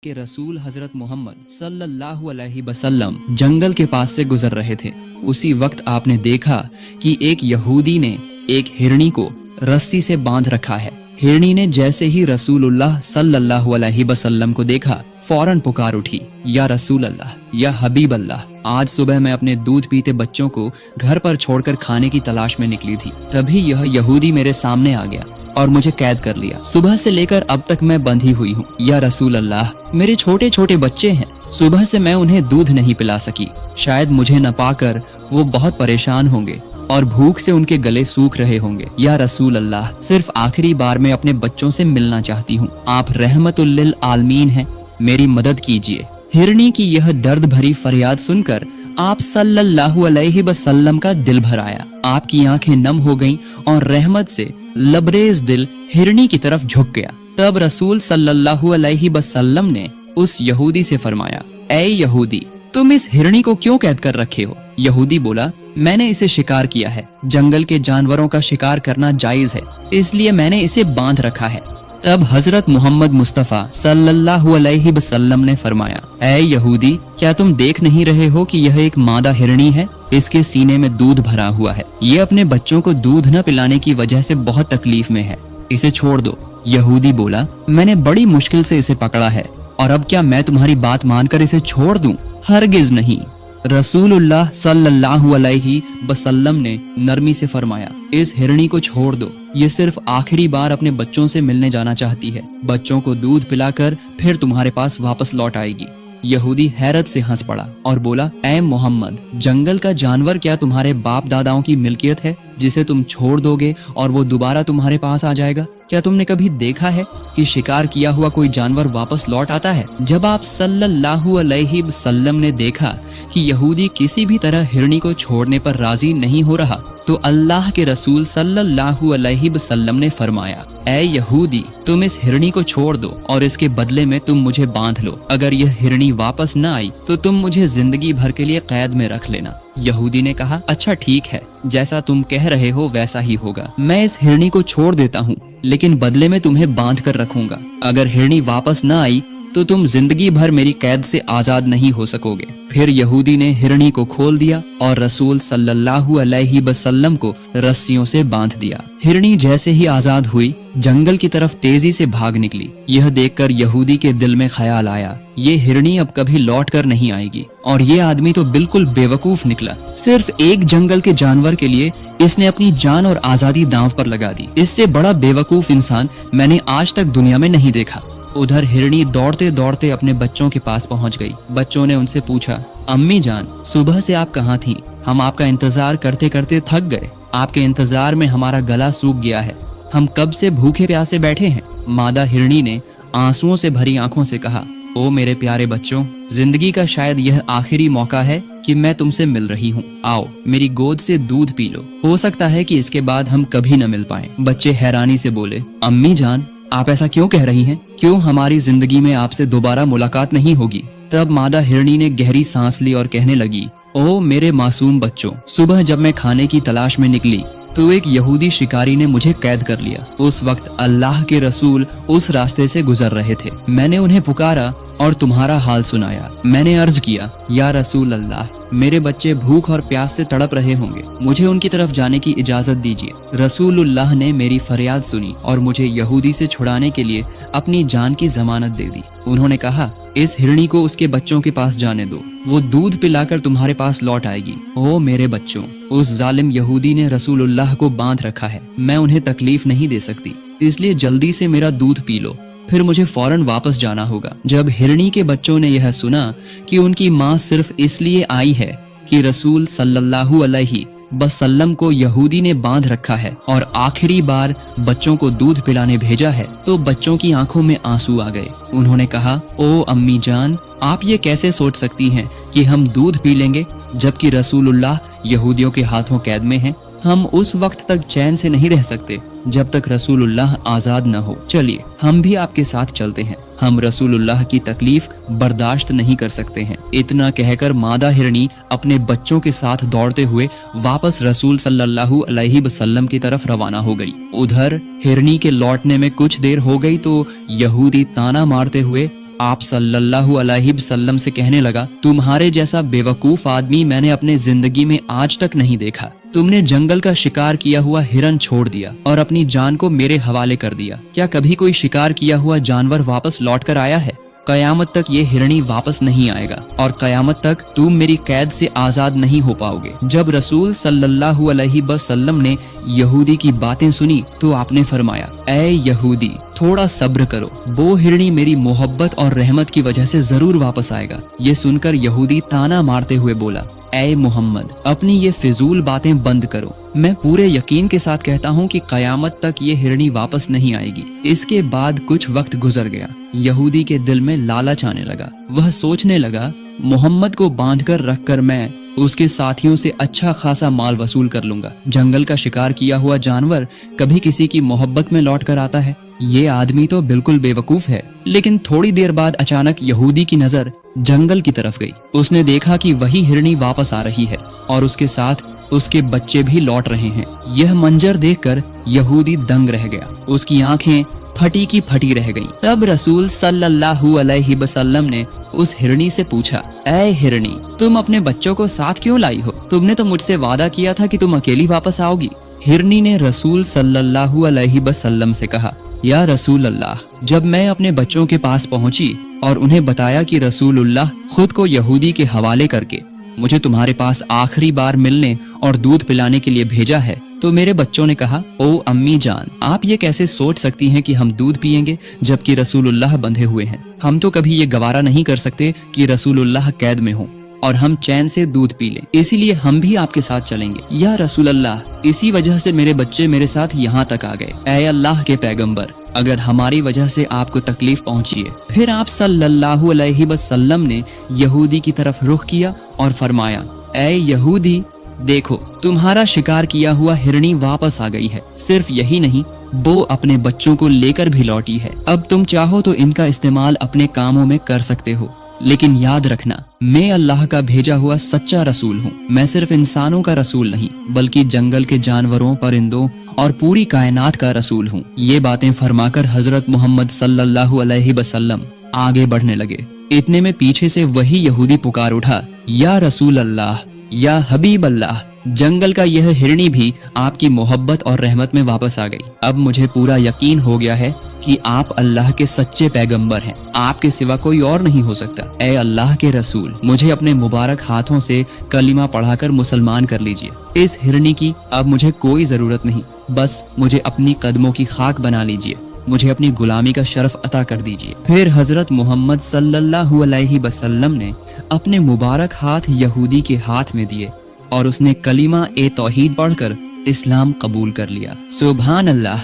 کہ رسول حضرت محمد صلی اللہ علیہ وسلم جنگل کے پاس سے گزر رہے تھے۔ اسی وقت آپ نے دیکھا کہ ایک یہودی نے ایک ہرنی کو رسی سے باندھ رکھا ہے۔ ہرنی نے جیسے ہی رسول اللہ صلی اللہ علیہ وسلم کو دیکھا فوراً پکار اٹھی، یا رسول اللہ، یا حبیب اللہ، آج صبح میں اپنے دودھ پیتے بچوں کو گھر پر چھوڑ کر کھانے کی تلاش میں نکلی تھی، تبھی یہ یہودی میرے سامنے آ گیا اور مجھے قید کر لیا۔ صبح سے لے کر اب تک میں بندھی ہوئی ہوں۔ یا رسول اللہ، میرے چھوٹے چھوٹے بچے ہیں، صبح سے میں انہیں دودھ نہیں پلا سکی، شاید مجھے نہ پا کر وہ بہت پریشان ہوں گے اور بھوک سے ان کے گلے سوکھ رہے ہوں گے۔ یا رسول اللہ، صرف آخری بار میں اپنے بچوں سے ملنا چاہتی ہوں، آپ رحمت للعالمین ہیں، میری مدد کیجیے۔ ہرنی کی یہ درد بھری فریاد سن کر آپ صلی اللہ علیہ وسلم کا دل بھر آیا، آپ کی آنکھیں نم ہو گئیں اور رحمت سے لبریز دل ہرنی کی طرف جھک گیا۔ تب رسول صلی اللہ علیہ وسلم نے اس یہودی سے فرمایا، اے یہودی، تم اس ہرنی کو کیوں قید کر رکھے ہو؟ یہودی بولا، میں نے اسے شکار کیا ہے، جنگل کے جانوروں کا شکار کرنا جائز ہے، اس لیے میں نے اسے باندھ رکھا ہے۔ تب حضرت محمد مصطفیٰ صلی اللہ علیہ وسلم نے فرمایا، اے یہودی، کیا تم دیکھ نہیں رہے ہو کہ یہ ایک مادہ ہرنی ہے؟ اس کے سینے میں دودھ بھرا ہوا ہے، یہ اپنے بچوں کو دودھ نہ پلانے کی وجہ سے بہت تکلیف میں ہے، اسے چھوڑ دو۔ یہودی بولا، میں نے بڑی مشکل سے اسے پکڑا ہے، اور اب کیا میں تمہاری بات مان کر اسے چھوڑ دوں؟ ہرگز نہیں۔ رسول اللہ صلی اللہ علیہ وسلم نے نرمی سے فرمایا، اس ہرنی کو چھوڑ دو، یہ صرف آخری بار اپنے بچوں سے ملنے جانا چاہتی ہے، بچوں کو دودھ پلا کر پھر تمہارے پاس واپس لوٹ آئے گی۔ یہودی حیرت سے ہنس پڑا اور بولا، اے محمد، جنگل کا جانور کیا تمہارے باپ داداؤں کی ملکیت ہے جسے تم چھوڑ دو گے اور وہ دوبارہ تمہارے پاس آ جائے گا؟ کیا تم نے کبھی دیکھا ہے کہ شکار کیا ہوا کوئی جانور واپس لوٹ آتا ہے؟ جب آپ صلی اللہ علیہ وسلم نے دیکھا کہ یہودی کسی بھی طرح ہرنی کو چھوڑنے پر راضی نہیں ہو رہا تو اللہ کے رسول صلی اللہ علیہ وسلم نے فرمایا، اے یہودی، تم اس ہرنی کو چھوڑ دو اور اس کے بدلے میں تم مجھے باندھ لو، اگر یہ ہرنی واپس نہ آئی تو تم مجھے زندگی بھر کے لیے قید میں رکھ لینا۔ یہودی نے کہا، اچھا ٹھیک ہے، جیسا تم کہہ رہے ہو ویسا ہی ہوگا، میں اس ہرنی کو چھوڑ دیتا ہوں، لیکن بدلے میں تمہیں باندھ کر رکھوں گا، اگر ہرنی واپس نہ آئی تو تم زندگی بھر میری قید سے آزاد نہیں ہو سکو گے۔ پھر یہودی نے ہرنی کو کھول دیا اور رسول صلی اللہ علیہ وسلم کو رسیوں سے باندھ دیا۔ ہرنی جیسے ہی آزاد ہوئی جنگل کی طرف تیزی سے بھاگ نکلی۔ یہ دیکھ کر یہودی کے دل میں خیال آیا، یہ ہرنی اب کبھی لوٹ کر نہیں آئے گی، اور یہ آدمی تو بالکل بے وقوف نکلا، صرف ایک جنگل کے جانور کے لیے اس نے اپنی جان اور آزادی داؤں پر لگا دی۔ اس سے بڑا بے وقوف انسان میں نے آج تک دنیا میں نہیں دیکھا۔ ادھر ہرنی دوڑتے دوڑتے اپنے بچوں کے پاس پہنچ گئی۔ بچوں نے ان سے پوچھا، امی جان، صبح سے آپ کہاں تھیں؟ ہم آپ کا انتظار کرتے کرتے تھک گئے، آپ کے انتظار میں ہمارا گلا سوکھ گیا ہے، ہم کب سے بھوکے پیاسے بیٹھے ہیں۔ مادہ ہرنی نے آنسوؤں سے بھری آنکھوں سے کہا، او میرے پیارے بچوں، زندگی کا شاید یہ آخری موقع ہے کہ میں تم سے مل رہی ہوں، آؤ میری گود سے دودھ پی لو، ہو سکتا ہے کہ اس کے بعد ہم کبھی نہ مل پائیں۔ بچے حیرانی سے بولے، امی جان، آپ ایسا کیوں کہہ رہی ہیں؟ کیوں ہماری زندگی میں آپ سے دوبارہ ملاقات نہیں ہوگی؟ تب مادہ ہرنی نے گہری سانس لی اور کہنے لگی، او میرے معصوم بچوں، صبح جب میں کھانے کی تلاش میں نکلی تو ایک یہودی شکاری نے مجھے قید کر لیا۔ اس وقت اللہ کے رسول اس راستے سے گزر رہے تھے، میں نے انہیں پکارا اور تمہارا حال سنایا۔ میں نے عرض کیا، یا رسول اللہ، میرے بچے بھوک اور پیاس سے تڑپ رہے ہوں گے، مجھے ان کی طرف جانے کی اجازت دیجیے۔ رسول اللہ نے میری فریاد سنی اور مجھے یہودی سے چھڑانے کے لیے اپنی جان کی ضمانت دے دی۔ انہوں نے کہا، اس ہرنی کو اس کے بچوں کے پاس جانے دو، وہ دودھ پلا کر تمہارے پاس لوٹ آئے گی۔ او میرے بچوں، اس ظالم یہودی نے رسول اللہ کو باندھ رکھا ہے، میں انہیں تکلیف نہیں دے سکتی، اس لیے جلدی سے میرا دودھ پی لو، پھر مجھے فوراً واپس جانا ہوگا۔ جب ہرنی کے بچوں نے یہ سنا کہ ان کی ماں صرف اس لیے آئی ہے کہ رسول صلی اللہ علیہ وسلم کو یہودی نے باندھ رکھا ہے اور آخری بار بچوں کو دودھ پلانے بھیجا ہے، تو بچوں کی آنکھوں میں آنسو آ گئے۔ انہوں نے کہا، او امی جان، آپ یہ کیسے سوچ سکتی ہیں کہ ہم دودھ پی لیں گے جبکہ رسول اللہ یہودیوں کے ہاتھوں قید میں ہیں؟ ہم اس وقت تک چین سے نہیں رہ سکتے جب تک رسول اللہ آزاد نہ ہو، چلیے ہم بھی آپ کے ساتھ چلتے ہیں، ہم رسول اللہ کی تکلیف برداشت نہیں کر سکتے ہیں۔ اتنا کہہ کر مادہ ہرنی اپنے بچوں کے ساتھ دوڑتے ہوئے واپس رسول صلی اللہ علیہ وسلم کی طرف روانہ ہو گئی۔ ادھر ہرنی کے لوٹنے میں کچھ دیر ہو گئی تو یہودی تانا مارتے ہوئے आप सल्लल्लाहु अलैहि वसल्लम से कहने लगा, तुम्हारे जैसा बेवकूफ आदमी मैंने अपने जिंदगी में आज तक नहीं देखा। तुमने जंगल का शिकार किया हुआ हिरन छोड़ दिया और अपनी जान को मेरे हवाले कर दिया। क्या कभी कोई शिकार किया हुआ जानवर वापस लौट कर आया है? कयामत तक ये हिरणी वापस नहीं आएगा और कयामत तक तुम मेरी कैद से आजाद नहीं हो पाओगे। जब रसूल सल्लल्लाहु अलैहि वसल्लम ने यहूदी की बातें सुनी तो आपने फरमाया, ऐ यहूदी, थोड़ा सब्र करो, वो हिरणी मेरी मोहब्बत और रहमत की वजह से जरूर वापस आएगा। ये सुनकर यहूदी ताना मारते हुए बोला, ऐ मोहम्मद, अपनी ये फिजूल बातें बंद करो। मैं पूरे यकीन के साथ कहता हूँ कि कयामत तक ये हिरणी वापस नहीं आएगी। इसके बाद कुछ वक्त गुजर गया। यहूदी के दिल में लालच आने लगा। वह सोचने लगा, मोहम्मद को बांधकर रखकर मैं उसके साथियों से अच्छा खासा माल वसूल कर लूंगा। जंगल का शिकार किया हुआ जानवर कभी किसी की मोहब्बत में लौट कर आता है? ये आदमी तो बिल्कुल बेवकूफ है। लेकिन थोड़ी देर बाद अचानक यहूदी की नजर जंगल की तरफ गई। उसने देखा कि वही हिरणी वापस आ रही है और उसके साथ उसके बच्चे भी लौट रहे हैं। यह मंजर देखकर यहूदी दंग रह गया। उसकी आंखें फटी की फटी रह गईं। तब रसूल सल्लल्लाहु अलैहि वसल्लम ने उस हिरणी से पूछा, ऐ हिरणी, तुम अपने बच्चों को साथ क्यों लाई हो? तुमने तो मुझसे वादा किया था कि तुम अकेली वापस आओगी। हिरणी ने रसूल सल्लल्लाहु अलैहि वसल्लम से कहा, या रसूल अल्लाह, जब मैं अपने बच्चों के पास पहुंची और उन्हें बताया कि रसूलुल्लाह खुद को यहूदी के हवाले करके मुझे तुम्हारे पास आखिरी बार मिलने और दूध पिलाने के लिए भेजा है, तो मेरे बच्चों ने कहा, ओ अम्मी जान, आप ये कैसे सोच सकती हैं कि हम दूध पिएंगे जबकि रसूलुल्लाह बंधे हुए हैं? हम तो कभी ये गवारा नहीं कर सकते कि रसूलुल्लाह कैद में हो और हम चैन से दूध पी लें, इसीलिए हम भी आपके साथ चलेंगे। या रसूलल्लाह, इसी वजह से मेरे बच्चे मेरे साथ यहाँ तक आ गए। ऐ अल्लाह के पैगंबर, अगर हमारी वजह से आपको तकलीफ पहुंची है। फिर आप सल्लल्लाहु अलैहि वसल्लम ने यहूदी की तरफ रुख किया और फरमाया, ऐ यहूदी, देखो तुम्हारा शिकार किया हुआ हिरणी वापस आ गई है। सिर्फ यही नहीं, वो अपने बच्चों को लेकर भी लौटी है। अब तुम चाहो तो इनका इस्तेमाल अपने कामों में कर सकते हो, लेकिन याद रखना, मैं अल्लाह का भेजा हुआ सच्चा रसूल हूँ। मैं सिर्फ इंसानों का रसूल नहीं, बल्कि जंगल के जानवरों, परिंदों और पूरी कायनात का रसूल हूँ। ये बातें फरमाकर हजरत मोहम्मद सल्लल्लाहु अलैहि वसल्लम आगे बढ़ने लगे। इतने में पीछे से वही यहूदी पुकार उठा, या रसूल अल्लाह, या हबीब अल्लाह, जंगल का यह हिरणी भी आपकी मोहब्बत और रहमत में वापस आ गई। अब मुझे पूरा यकीन हो गया है कि आप अल्लाह के सच्चे पैगंबर हैं। आपके सिवा कोई और नहीं हो सकता। ऐ अल्लाह के रसूल, मुझे अपने मुबारक हाथों से कलिमा पढ़ाकर मुसलमान कर लीजिए। इस हिरणी की अब मुझे कोई जरूरत नहीं, बस मुझे अपनी कदमों की खाक बना लीजिए। मुझे अपनी गुलामी का शर्फ अता कर दीजिए। फिर हजरत मोहम्मद सल्लल्लाहु अलैहि वसल्लम ने अपने मुबारक हाथ यहूदी के हाथ में दिए और उसने कलिमा ए तौहीद पढ़कर इस्लाम कबूल कर लिया। सुभान अल्लाह।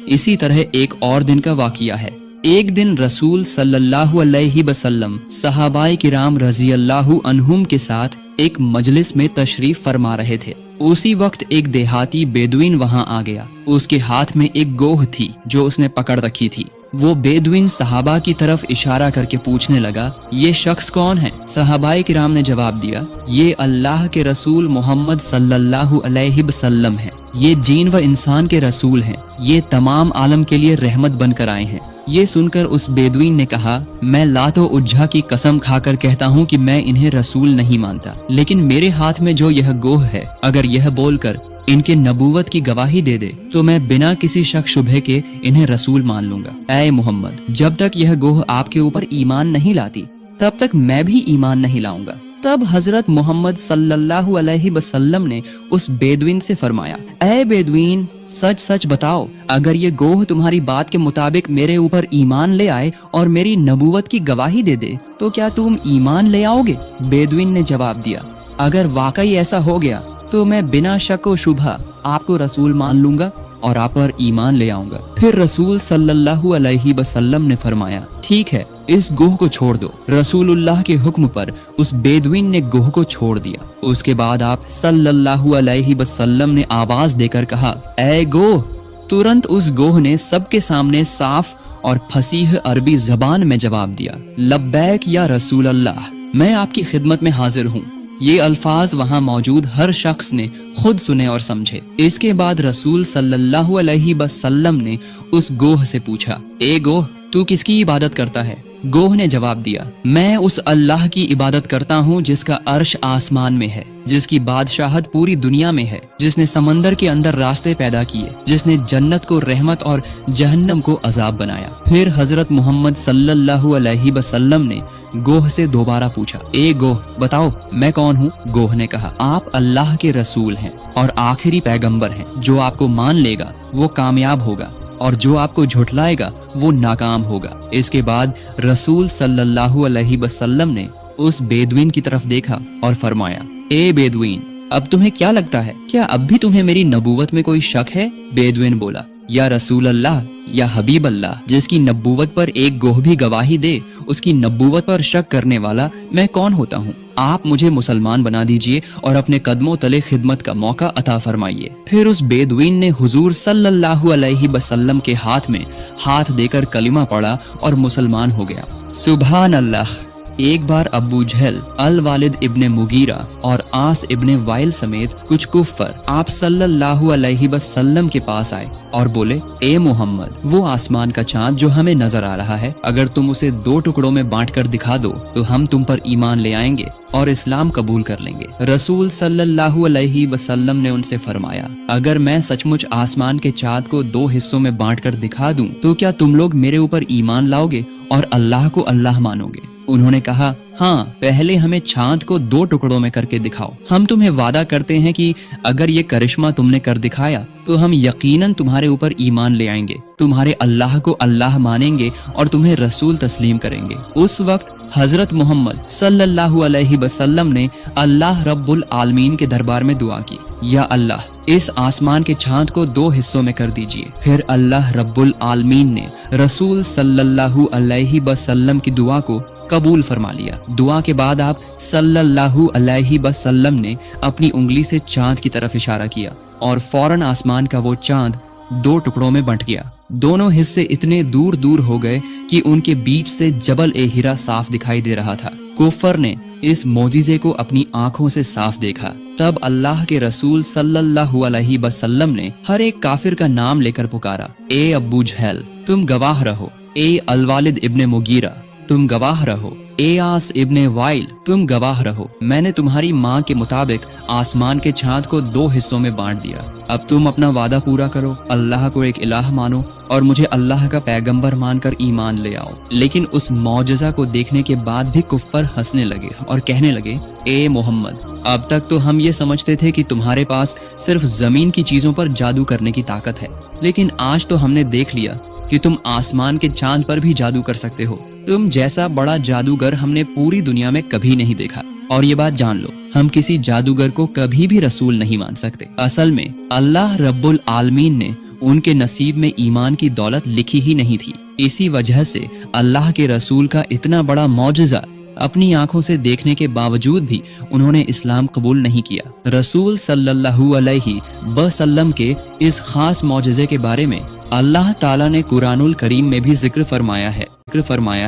इसी तरह एक और दिन का वाकिया है। एक दिन रसूल सल्लल्लाहु अलैहि वसल्लम सहाबाए किराम रजी अल्लाहु अन्हुम के साथ एक मजलिस में तशरीफ फरमा रहे थे। उसी वक्त एक देहाती बेदुइन वहां आ गया। उसके हाथ में एक गोह थी जो उसने पकड़ रखी थी। वो बेदुइन सहाबा की तरफ इशारा करके पूछने लगा, ये शख्स कौन है? सहाबाए किराम ने जवाब दिया, ये अल्लाह के रसूल मोहम्मद सल्लल्लाहु अलैहि वसल्लम है। ये जीन व इंसान के रसूल हैं। ये तमाम आलम के लिए रहमत बनकर आए हैं। ये सुनकर उस बेदुइन ने कहा, मैं लातो उज्जा की कसम खाकर कहता हूँ कि मैं इन्हें रसूल नहीं मानता, लेकिन मेरे हाथ में जो यह गोह है, अगर यह बोलकर इनके नबूवत की गवाही दे दे तो मैं बिना किसी शक शुबहे के इन्हें रसूल मान लूंगा। ऐ मोहम्मद, जब तक यह गोह आपके ऊपर ईमान नहीं लाती तब तक मैं भी ईमान नहीं लाऊंगा। तब हजरत मोहम्मद सल्लल्लाहु अलैहि वसल्लम ने उस बेदुइन से फरमाया, ऐ बेदुइन, सच सच बताओ, अगर ये गोह तुम्हारी बात के मुताबिक मेरे ऊपर ईमान ले आए और मेरी नबूवत की गवाही दे दे तो क्या तुम ईमान ले आओगे? बेदुइन ने जवाब दिया, अगर वाकई ऐसा हो गया तो मैं बिना शक व शुबहा आपको रसूल मान लूंगा और आप पर ईमान ले आऊंगा। फिर रसूल सल्लल्लाहु अलैहि वसल्लम ने फरमाया, ठीक है, इस गोह को छोड़ दो। रसूलुल्लाह के हुक्म पर उस बेदुइन ने गोह को छोड़ दिया। उसके बाद आप सल्लल्लाहु अलैहि वसल्लम ने आवाज देकर कहा, ऐ गोह। तुरंत उस गोह ने सबके सामने साफ और फसीह अरबी जबान में जवाब दिया, लब्बैक या रसूल अल्लाह, मैं आपकी खिदमत में हाजिर हूँ। ये अल्फाज वहाँ मौजूद हर शख्स ने खुद सुने और समझे। इसके बाद रसूल सल्लल्लाहु अलैहि वसल्लम ने उस गोह से पूछा, ए गोह, तू किसकी इबादत करता है? गोह ने जवाब दिया, मैं उस अल्लाह की इबादत करता हूँ जिसका अर्श आसमान में है, जिसकी बादशाहत पूरी दुनिया में है, जिसने समंदर के अंदर रास्ते पैदा किए, जिसने जन्नत को रहमत और जहन्नम को अजाब बनाया। फिर हजरत मोहम्मद सल्लल्लाहु अलैहि वसल्लम ने गोह से दोबारा पूछा, ए गोह बताओ मैं कौन हूँ? गोह ने कहा, आप अल्लाह के रसूल हैं और आखिरी पैगंबर हैं। जो आपको मान लेगा वो कामयाब होगा और जो आपको झुठलाएगा वो नाकाम होगा। इसके बाद रसूल सल्लल्लाहु अलैहि वसल्लम ने उस बेदुइन की तरफ देखा और फरमाया, ए बेदुइन, अब तुम्हें क्या लगता है, क्या अब भी तुम्हें मेरी नबूवत में कोई शक है? बेदुइन बोला, या रसूल अल्लाह, या हबीब अल्लाह, जिसकी नबूवत पर एक गोह भी गवाही दे, उसकी नबूवत पर शक करने वाला मैं कौन होता हूँ? आप मुझे मुसलमान बना दीजिए और अपने कदमों तले खिदमत का मौका अता फरमाइए। फिर उस बेदुइन ने हुजूर सल्लल्लाहु अलैहि वसल्लम के हाथ में हाथ देकर कलिमा पढ़ा और मुसलमान हो गया। सुभान अल्लाह। एक बार अबू जहल, अल वालिद इब्ने मुगीरा और आस इब्ने वाइल समेत कुछ कुफ्फर आप सल्लल्लाहु अलैहि वसल्लम के पास आए और बोले, ए मोहम्मद, वो आसमान का चांद जो हमें नजर आ रहा है, अगर तुम उसे 2 टुकड़ों में बांटकर दिखा दो तो हम तुम पर ईमान ले आएंगे और इस्लाम कबूल कर लेंगे। रसूल सल्लल्लाहु अलैहि वसल्लम ने उनसे फरमाया, अगर मैं सचमुच आसमान के चांद को 2 हिस्सों में बांटकर दिखा दूं तो क्या तुम लोग मेरे ऊपर ईमान लाओगे और अल्लाह को अल्लाह मानोगे? उन्होंने कहा, हाँ, पहले हमें चांद को 2 टुकड़ों में करके दिखाओ। हम तुम्हें वादा करते हैं कि अगर ये करिश्मा तुमने कर दिखाया तो हम यकीनन तुम्हारे ऊपर ईमान ले आएंगे, तुम्हारे अल्लाह को अल्लाह मानेंगे और तुम्हें रसूल तस्लीम करेंगे। उस वक्त हजरत मोहम्मद सल्लल्लाहु अलैहि वसल्लम ने अल्लाह रब्बुल आलमीन के दरबार में दुआ की, या अल्लाह, इस आसमान के चांद को 2 हिस्सों में कर दीजिए। फिर अल्लाह रब्बुल आलमीन ने रसूल सल्लल्लाहु अलैहि वसल्लम की दुआ को कबूल फरमा लिया। दुआ के बाद आप सल्लल्लाहु अलैहि वसल्लम ने अपनी उंगली से चांद की तरफ इशारा किया और फौरन आसमान का वो चांद 2 टुकड़ों में बंट गया। दोनों हिस्से इतने दूर दूर हो गए कि उनके बीच से जबल ए हिरा साफ दिखाई दे रहा था। कुफर ने इस मोजिजे को अपनी आंखों से साफ देखा। तब अल्लाह के रसूल सल्लल्लाहु अलैहि वसल्लम ने हर एक काफिर का नाम लेकर पुकारा, ए अबू जहल, तुम गवाह रहो। ए अल वालिद इब्ने मुगीरा, तुम गवाह रहो। ए आस इब्ने वाइल, तुम गवाह रहो। मैंने तुम्हारी माँ के मुताबिक आसमान के चांद को 2 हिस्सों में बांट दिया। अब तुम अपना वादा पूरा करो, अल्लाह को एक इलाह मानो और मुझे अल्लाह का पैगंबर मानकर ईमान ले आओ। लेकिन उस मौजज़ा को देखने के बाद भी कुफ्फर हंसने लगे और कहने लगे, ए मोहम्मद, अब तक तो हम ये समझते थे कि तुम्हारे पास सिर्फ जमीन की चीजों पर जादू करने की ताकत है, लेकिन आज तो हमने देख लिया कि तुम आसमान के चांद पर भी जादू कर सकते हो। तुम जैसा बड़ा जादूगर हमने पूरी दुनिया में कभी नहीं देखा। और ये बात जान लो, हम किसी जादूगर को कभी भी रसूल नहीं मान सकते। असल में अल्लाह रब्बुल आलमीन ने उनके नसीब में ईमान की दौलत लिखी ही नहीं थी। इसी वजह से अल्लाह के रसूल का इतना बड़ा मौजज़ा अपनी आंखों से देखने के बावजूद भी उन्होंने इस्लाम कबूल नहीं किया। रसूल सल्लल्लाहु अलैहि वसल्लम के इस खास मौजज़े के बारे में अल्लाह ताला ने कुरानुल करीम में भी जिक्र फरमाया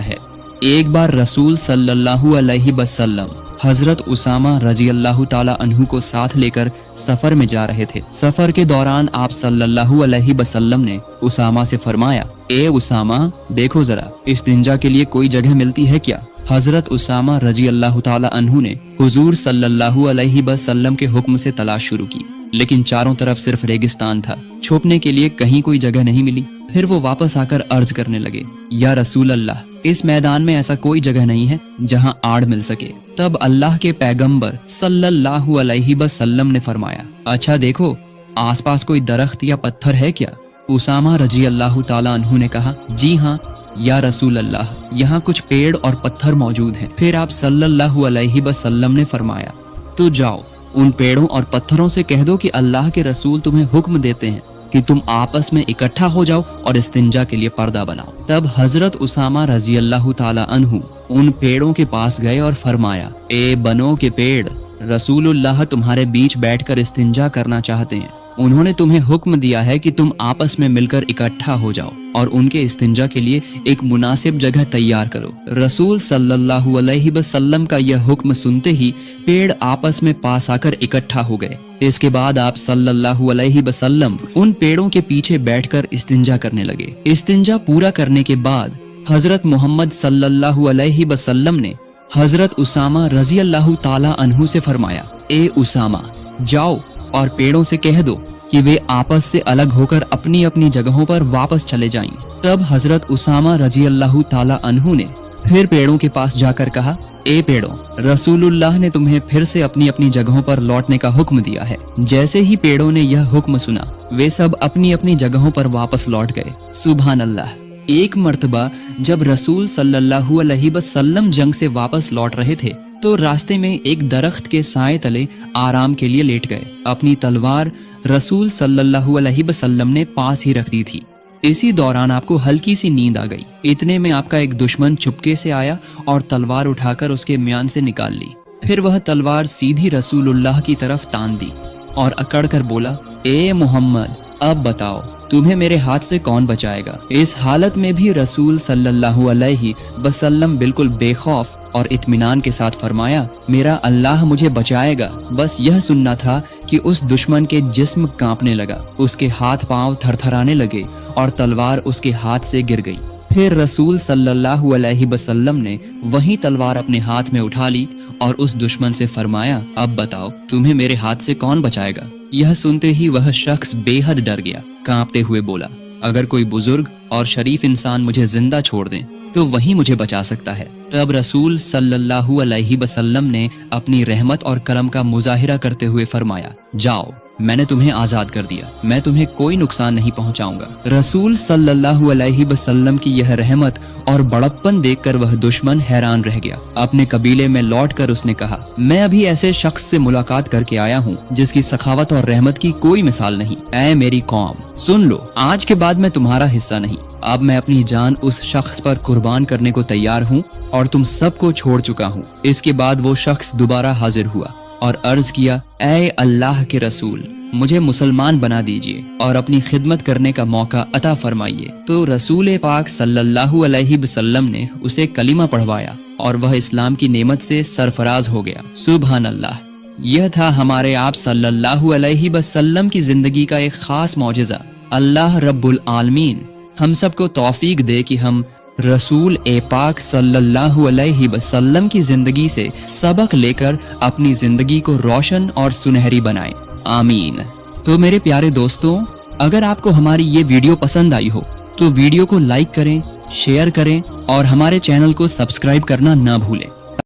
है। एक बार रसूल सल्लल्लाहु अलैहि वसल्लम हजरत उसामा रजी अल्लाह ताला अन्हु को साथ लेकर सफर में जा रहे थे। सफर के दौरान आप सल्लल्लाहु अलैहि वसल्लम ने उसामा से फरमाया, ए उसामा, देखो जरा, इस्तिंजा के लिए कोई जगह मिलती है क्या? हजरत उसामा रजी अल्लाह ताला अन्हु ने हुजूर सल्लल्लाहु अलैहि वसल्लम के हुक्म से तलाश शुरू की, लेकिन चारों तरफ सिर्फ रेगिस्तान था। छुपने के लिए कहीं कोई जगह नहीं मिली। फिर वो वापस आकर अर्ज करने लगे, या रसूल अल्लाह, इस मैदान में ऐसा कोई जगह नहीं है जहां आड़ मिल सके। तब अल्लाह के पैगंबर सल्लल्लाहु अलैहि वसल्लम ने फरमाया, अच्छा देखो, आसपास कोई दरख्त या पत्थर है क्या? उसामा रजी अल्लाह ताला अन्हु ने कहा, जी हाँ या रसूल अल्लाह, यहाँ कुछ पेड़ और पत्थर मौजूद हैं। फिर आप सल्लल्लाहु अलैहि वसल्लम ने फरमाया, तो जाओ, उन पेड़ों और पत्थरों से कह दो कि अल्लाह के रसूल तुम्हें हुक्म देते हैं कि तुम आपस में इकट्ठा हो जाओ और इस्तिंजा के लिए पर्दा बनाओ। तब हजरत उसामा रजी अल्लाह ताला अन्हु उन पेड़ों के पास गए और फरमाया, ए बनो के पेड़, रसूलुल्लाह तुम्हारे बीच बैठकर इस्तिंजा करना चाहते हैं। उन्होंने तुम्हें हुक्म दिया है कि तुम आपस में मिलकर इकट्ठा हो जाओ और उनके इस्तिंजा के लिए एक मुनासिब जगह तैयार करो। रसूल सल्लल्लाहु अलैहि वसल्लम का यह हुक्म सुनते ही पेड़ आपस में पास आकर इकट्ठा हो गए। इसके बाद आप सल्लल्लाहु अलैहि वसल्लम उन पेड़ों के पीछे बैठकर इस्तिंजा करने लगे। इस्तिंजा पूरा करने के बाद हजरत मोहम्मद सल्लल्लाहु अलैहि वसल्लम ने हजरत उसामा रजी अल्लाह ताला अन्हु से फरमाया, ए उसामा, जाओ और पेड़ों से कह दो कि वे आपस से अलग होकर अपनी अपनी जगहों पर वापस चले जाएं। तब हजरत उसामा रजी अल्लाह ताला अन्हु ने फिर पेड़ों के पास जाकर कहा, ए पेड़ों, रसूलुल्लाह ने तुम्हें फिर से अपनी अपनी जगहों पर लौटने का हुक्म दिया है। जैसे ही पेड़ों ने यह हुक्म सुना, वे सब अपनी अपनी जगहों पर वापस लौट गए। सुभान अल्लाह। एक मर्तबा जब रसूल सल्लल्लाहु अलैहि वसल्लम जंग से वापस लौट रहे थे तो रास्ते में एक दरख्त के साए तले आराम के लिए लेट गए। अपनी तलवार रसूल सल्लल्लाहु अलैहि वसल्लम ने पास ही रख दी थी। इसी दौरान आपको हल्की सी नींद आ गई। इतने में आपका एक दुश्मन चुपके से आया और तलवार उठाकर उसके म्यान से निकाल ली। फिर वह तलवार सीधी रसूलुल्लाह की तरफ तान दी और अकड़ कर बोला, ए मोहम्मद, अब बताओ तुम्हें मेरे हाथ से कौन बचाएगा। इस हालत में भी रसूल सल्लल्लाहु अलैहि वसल्लम बिल्कुल बेखौफ और इत्मीनान के साथ फरमाया, मेरा अल्लाह मुझे बचाएगा। बस यह सुनना था कि उस दुश्मन के जिस्म कांपने लगा, उसके हाथ पांव थरथराने लगे और तलवार उसके हाथ से गिर गई। फिर रसूल सल्लल्लाहु अलैहि वसल्लम ने वही तलवार अपने हाथ में उठा ली और उस दुश्मन से फरमाया, अब बताओ तुम्हें मेरे हाथ से कौन बचाएगा। यह सुनते ही वह शख्स बेहद डर गया। कांपते हुए बोला, अगर कोई बुजुर्ग और शरीफ इंसान मुझे जिंदा छोड़ दें तो वही मुझे बचा सकता है। तब रसूल सल्लल्लाहु अलैहि वसल्लम ने अपनी रहमत और करम का मुजाहिरा करते हुए फरमाया, जाओ, मैंने तुम्हें आजाद कर दिया, मैं तुम्हें कोई नुकसान नहीं पहुंचाऊंगा। रसूल सल्लल्लाहु अलैहि वसल्लम की यह रहमत और बड़प्पन देखकर वह दुश्मन हैरान रह गया। अपने कबीले में लौटकर उसने कहा, मैं अभी ऐसे शख्स से मुलाकात करके आया हूँ जिसकी सखावत और रहमत की कोई मिसाल नहीं। ऐ मेरी कौम, सुन लो, आज के बाद मैं तुम्हारा हिस्सा नहीं। अब मैं अपनी जान उस शख्स पर कुर्बान करने को तैयार हूँ और तुम सबको छोड़ चुका हूँ। इसके बाद वो शख्स दोबारा हाजिर हुआ और अर्ज किया, ऐ अल्लाह के रसूल, मुझे मुसलमान बना दीजिए और अपनी खिदमत करने का मौका अता फरमाइए। तो रसूल पाक सल्लल्लाहु अलैहि वसल्लम ने उसे कलिमा पढ़वाया और वह इस्लाम की नेमत से सरफराज हो गया। सुभान अल्लाह। यह था हमारे आप सल्लल्लाहु अलैहि वसल्लम की जिंदगी का एक खास मौजिज़ा। अल्लाह रब्बुल आलमीन हम सबको तौफीक दे कि हम रसूल ए पाक सल्लल्लाहु अलैहि वसल्लम की जिंदगी से सबक लेकर अपनी जिंदगी को रोशन और सुनहरी बनाएं। आमीन। तो मेरे प्यारे दोस्तों, अगर आपको हमारी ये वीडियो पसंद आई हो तो वीडियो को लाइक करें, शेयर करें और हमारे चैनल को सब्सक्राइब करना ना भूलें।